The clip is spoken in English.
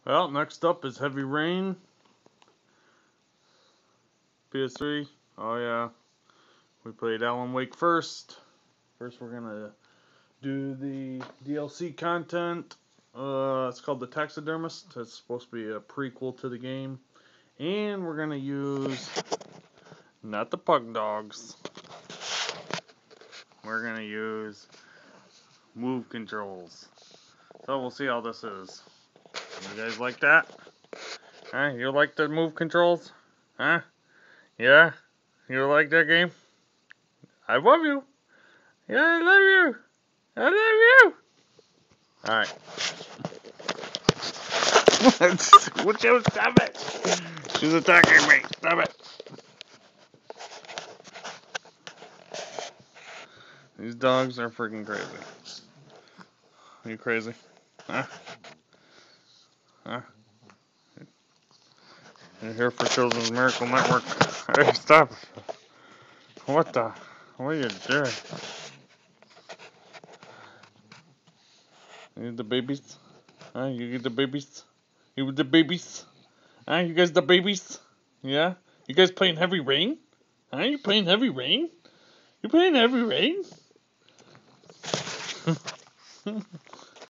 Well, next up is Heavy Rain. PS3. Oh yeah. We played Alan Wake first. First we're gonna do the DLC content. It's called The Taxidermist. It's supposed to be a prequel to the game. And we're gonna use not the pug dogs. We're gonna use move controls. So we'll see how this is. You guys like that? Huh? You like the move controls? Huh? Yeah? You like that game? I love you. Yeah, I love you. I love you. Alright. Would you stop it? She's attacking me. Stop it. These dogs are freaking crazy. Are you crazy? Huh? Huh? You're here for Children's Miracle Network. Hey, stop. What the? What are you doing? You the babies? Huh? You get the babies? You with the babies? Huh? You guys the babies? Yeah? You guys playing Heavy Rain? Huh? You playing Heavy Rain? You playing Heavy Rain?